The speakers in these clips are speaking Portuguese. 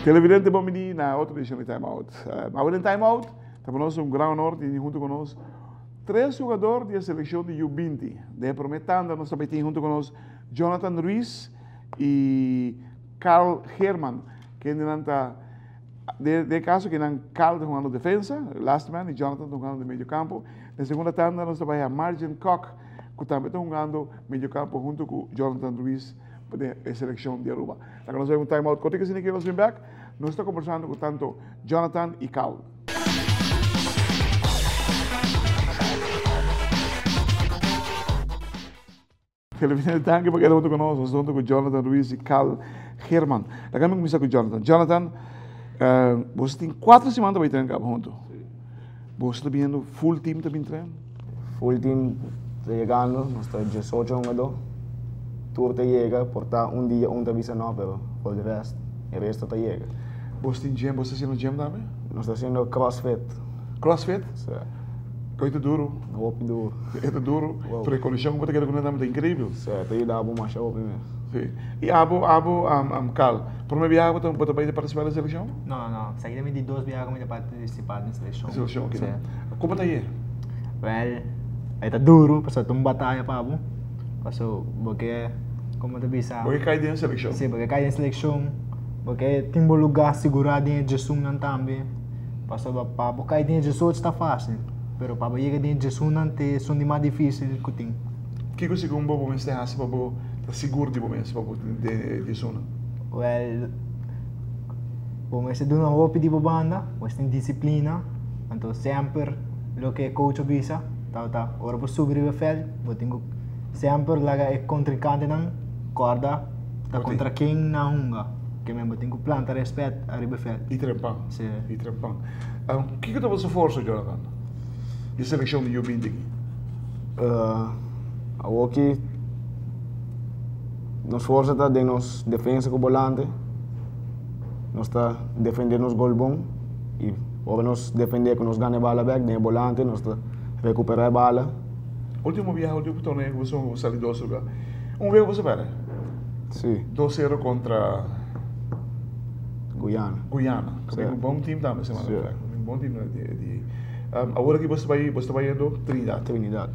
Televidente, bom menino, na outra edição de Time Out. Agora em Time Out, estamos um grande honor e junto conosco três jogadores da seleção de U20. De prometendo, nós também temos junto conosco Jonathan Ruiz e Carl Herman, que não está de caso que não Carl jogando defesa, last man, e Jonathan jogando de meio campo. Na segunda tanda, nós também temos Margin Koch, que também está jogando meio campo junto com Jonathan Ruiz de seleção de Aruba. Então, nós vamos um time out. Quando que nós vamos back, nós estamos conversando com tanto Jonathan e Carl. Televidente, danke por junto conosco. Nós estamos com Jonathan Ruiz e Carl Herman. Então, vamos começar com Jonathan. Jonathan, você tem 4 semanas para treinar junto. Você está vendo full team também treino? Full team está chegando, nós estamos 18 jogadores. Tour te llega, porta un día, un visa no, pero por el resto te llega. ¿Vos tienes gym? ¿Vos estás haciendo gym también? Nos está haciendo CrossFit. CrossFit? Sí. ¿Qué es duro? No, duro. Es duro, wow. Pero la condición que te queda con es increíble. Sí, te da algo más show primero. Sí. Y Carl, ¿por qué viajas para participar de la selección? No, seguidamente 2 viajes para participar de la selección. Selección, ok. Sí. ¿Cómo está ahí? Well, está duro, pero es una batalla para vos. Porque, como te disse, porque cai dentro da seleção. Sim, porque cai dentro da seleção, porque tem um lugar segurado dentro de Jesus também. Para cair dentro de Jesus está fácil, mas para chegar dentro de Jesus não é mais difícil que tem. O que você como bom você acha para estar seguro de momento para de Jesus? Well, bom, você dá uma roupa de banda, você tem disciplina, então sempre o que o coach avisa, tá, ora para subir o feld, você tem sempre laga é contrincante não corda tá contra quem na hunga que mesmo tem que plantar respeito a ribefel e trempão sim e trempão o que que você força Jonathan de seleção de U20 aqui nós força tá de nos defesa com volante nós tá defender nos gol bom e ou nós defender com nos ganha bola back de volante nós tá recuperar a bola. Último viaje, último torneio que você saiu 2 lugar. Vez você para? Sim. 2-0 contra Guyana. Guyana. Que é um bom time também, semana passada. Um bom time agora que você vai indo Trinidad. Trinidad.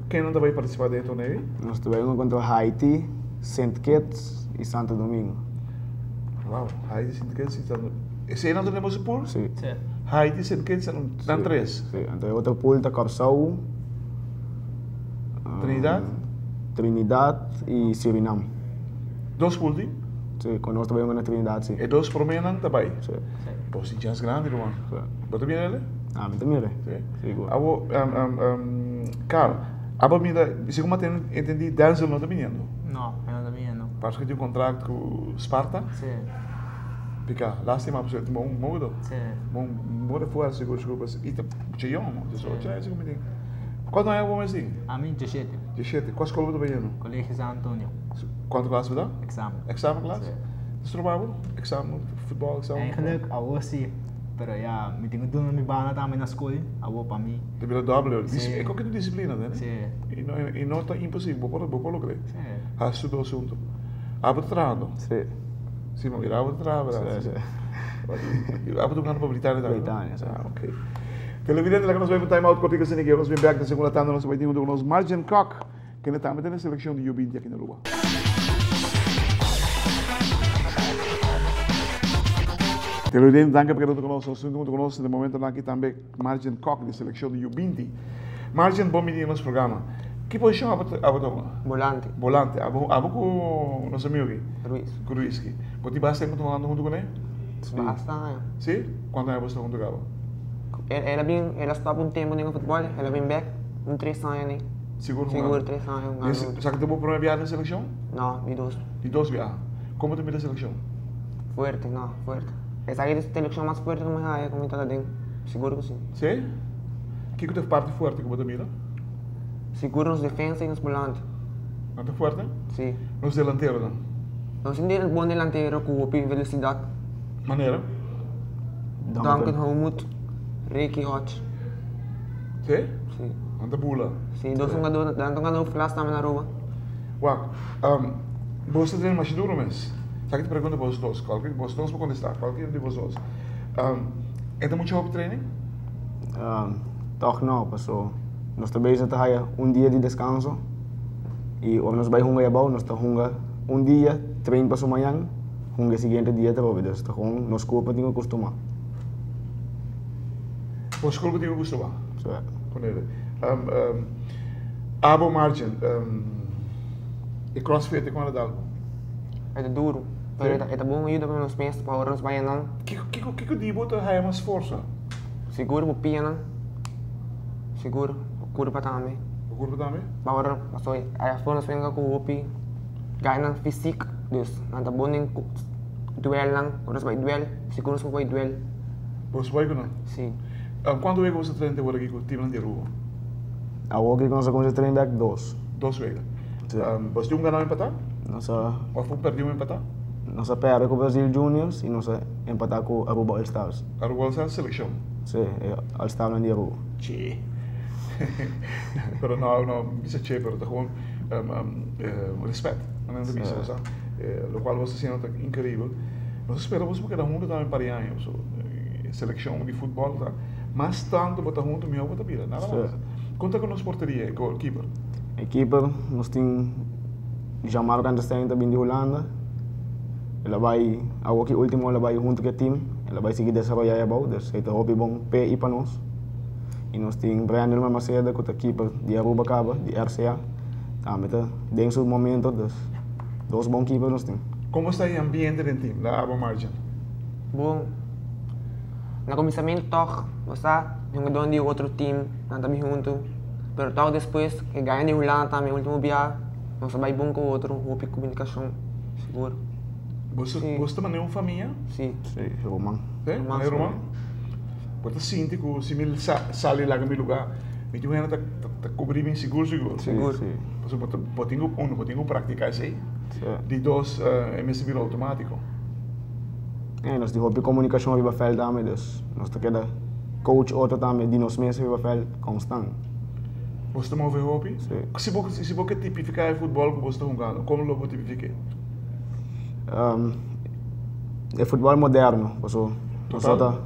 Quem não vai participar do torneio? Nós estamos indo contra Haiti, Saint Kitts e Santo Domingo. Uau, Haiti, Saint Kitts e Santo Domingo. Esse aí não temos o pool? Sim. Haiti, Saint Kitts são 3. Sim, então outro pool está Corsau, Trinidad e Suriname. 2 pools? Sim, quando nós trabalhamos na Trinidad, sim. E 2 por menos também? Sim. Pô, sim, chance grande, irmão. Você também ele? Ah, eu também. Sim. Seguro. Carl, se como eu entendi, Denzel não está vindo? não, eu não estou vendo. Parece que tem contrato com Sparta? Sim. Pica, lastima absoluut modo. Sim. Modo voor als ik groepen is te jong, dus zo tjie is comedie. Quanto é o assim? A mim, 17. 17. Qual escola você vai indo? Colégio San Antonio. Quanto classe você dá? Exame. Examen classe? Sim. Is het normaal? Examen, voetbal, examen? Eigenlijk, eu sim. Pero ja, me tenho que me bana também na escola, eu para mim. Tem que dar W. Sim. É qualquer disciplina, né? Sim. E não está impossível, vou crer. Sim. Há estudado o assunto. Abo treinando. Sim. Sim, mas abo treinando. Sim. Abo tocando para Britânia também. Britânia, sim. Ok. Televidente, que nós vamos time out cortico sem ninguém. Nós vamos back na segunda tanda, nós vamos ter um dos Margin Koch, que está também na seleção de U20 aqui na Aruba. Televidente, danke por estar conosco. Nós estamos conosco no momento aqui também Margin Koch, da seleção de U20. Margin, bom menino nosso programa. Que posição abo toma? Volante. Volante. Abo com nosso amigo aqui? Ruiz. Com Ruiz aqui. Você basta tempo tomando junto com ele? Basta. Sim? Quanto tempo você junto com ele? Ela stop um tempo no futebol, ela vem back, 3 anos. Seguro? Seguro 3 anos. Já que teve primeira viagem na seleção? Não, de 2. De 2 viagens. Como te mira a seleção? Fuerte, não, fuerte. Essa aqui é a seleção mais forte que eu me como está dentro. Seguro que sim. Sim? O que é a parte forte que você mira? Seguro nos defesa e nos volantes. Não é forte? Sim. Nos delanteiros, não? Nós ainda é bom delantero com o velocidade. Maneira? Duncan Helmut, Ricky Hodge. Sim? Sim. Anda bula. Sim, dois jogadores, tanto que não flash também na rua. Uau. Você treina mais duro, mas? Sabe que te pergunta para os dois? Qualquer de vocês pode contestar. Qualquer de vocês. É muito hobby training? Toch não, passou. Nós também já temos dia de descanso. E quando nós vamos jogar bola, nós estamos dia, treino para amanhã, jogar seguinte dia também. Então, nós corpo tem que acostumar. Os corpo tem que acostumar? Sim. Abo margin. E crossfit, quando é dá? É duro. Mas é bom ajuda para nos meses, para os baianos. Que o dibo tá mais força? Seguro, o piano. Seguro, o curva também. O corpo também? Para a forma de venga com o opi, ganha físico, dus nada bom em duel lang, quando vai duel, seguro se vai duel. Você vai não? Sim. Quando é que você treina agora aqui com o time de rua? Agora que nós vamos treinar dois. 2 vezes. Você tem ganhar empatar? Nossa, Ou foi perder empatar? nós perdemos com o Brasil Juniors e nós empatar com o Aruba All Stars. Aruba é a seleção? Sim, All Stars na Aruba. Sim. Pero não, isso é che, pero tá com respeito, não é isso, sabe? O qual você sente incrível. Nós esperamos porque da mundo também para anos, seleção de futebol, tá? Mas tanto botar junto meu botar vida, nada mais. Conta com nos porteria, goalkeeper. Keeper, nós temos Jamar Candestijn também de Holanda. Ela vai, agora que último ela vai junto com o time, ela vai seguir desenvolver a bola, então é hobby bom pé e para nós. E nós temos Brian Elmer Macedo, que é o keeper de Aruba Caba, de RCA. Também está dentro do momento, dois bons keepers nós temos. Como está o ambiente do time, da Abo Margin? Bom. No começamento, toch, você jogador de outro time, não também junto. Pero toch depois, que ganha de Holanda também, último dia, nós vai bom com o outro, houve comunicação, seguro. Você também é uma família? Sim. Sim, Roman. Sim, é Roman? Você sente que se ele sai lá no meu lugar, me diz que está cobrindo seguro. Seguro. Você pode praticar isso aí? De dois MSB automático. Nós temos comunicação com o veld também, nós temos coach outro também, de nós mesmos com o veld constante. Você também ouve hobby? Se você tipificar o futebol que você está jogando, como você tipifica? É futebol moderno, total.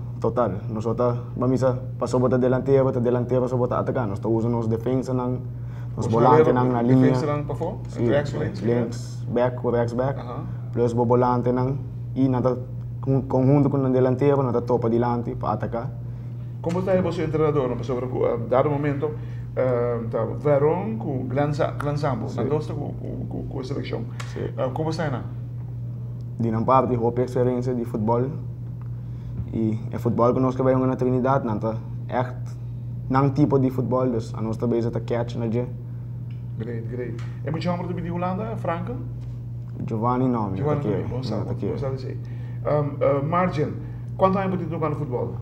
Nós vamos passar para delanteiro só para atacar. Nós estamos usando os defesa, os volantes na linha. Defesa para fora? Links, back, back. Plus o volante e nada conjunto com o delanteiro, nada topa adiante para atacar. Como está você treinador? Sobre dado momento, Verón com Gran Sambo, na dosta com a seleção. Como está aí? De uma parte, a experiência de futebol. E é futebol que nós vemos na Trinidad, não tipo de futebol, dus a nós também está catch na dia. Great. É muito chamado de Holanda, Franco? Giovanni não, Giovanni também, bom sabe dizer. Margin, quanto tempo você jogando futebol?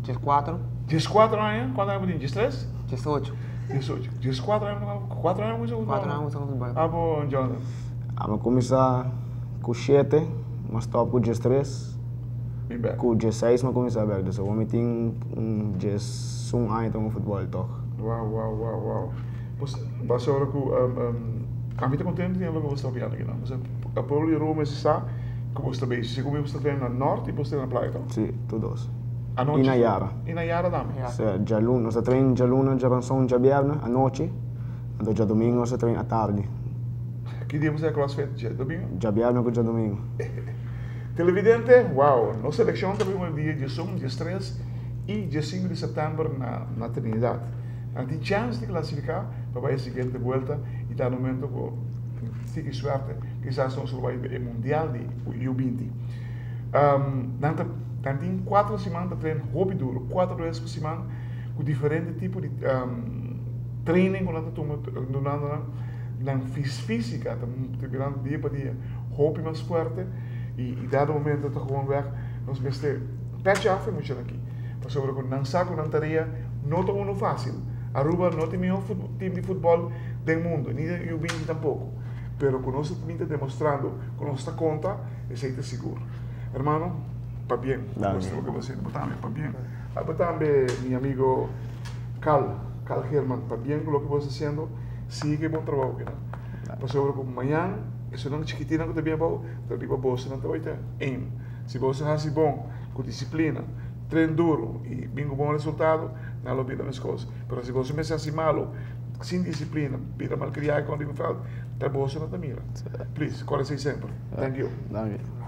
14. 14 anos? Quanto tempo você 13? 18. 4 anos jogando futebol? 4 anos jogando futebol. Ah, bom, Jonathan. Vamos começar com 7, mas top com 13. Com 16 mas começar a ver, dus we meteen 11 anos no futebol toch. Uau. Você agora com a mim está contente em algo que você está vendo aqui, não? Você a Paulo e Roma está como você bem, se como você está no norte e você na praia, então? Sim, todos. A noite. E na Yara também. Já luna, nós treinamos já luna, já ranção, já viernes, à noite, e já domingo nós treinamos à tarde. Que dia você é crossfit? Já domingo? Já viernes com já domingo. Televidente, uau, nossa seleção também um dia de 1, dia 3 e dia 5 de setembro na Trinidad. Tem chance de classificar para a seguinte volta e está no momento que tem sorte, quizás nós vai ao Mundial de U20. Tem 4 semanas de treino hobby duro, 4 vezes por semana, com diferentes tipos de training que nós estamos dando na física, estamos virando dia para dia, hobby mais forte. E dado momento está gewoon weg, nós vamos ter patch off muito aqui. Mas sobre o não saco não tarefa, não é tão fácil. Aruba não tem o melhor time de futebol do mundo, nem o U20 tampouco. pero con nosotros también está demostrando, con nuestra conta, es ahí seguro. Hermano, para bien, Dale. esto es lo que voy a decir, también, para bien. También, mi amigo Carl Herman, para bien con lo que vos estás haciendo, sigue buen trabajo, ¿no? Pues seguro que mañana, eso no es chiquitina que te viene para vos, no te va a estar en. Si vos estás así bom, con disciplina, tren duro y bien con buen resultado, no lo olvides las cosas. Pero si vos me haces así malo, sin disciplina, vida malcriada con dificultad, tal vez no te mira. Please, corre siempre. Thank you. Dank je.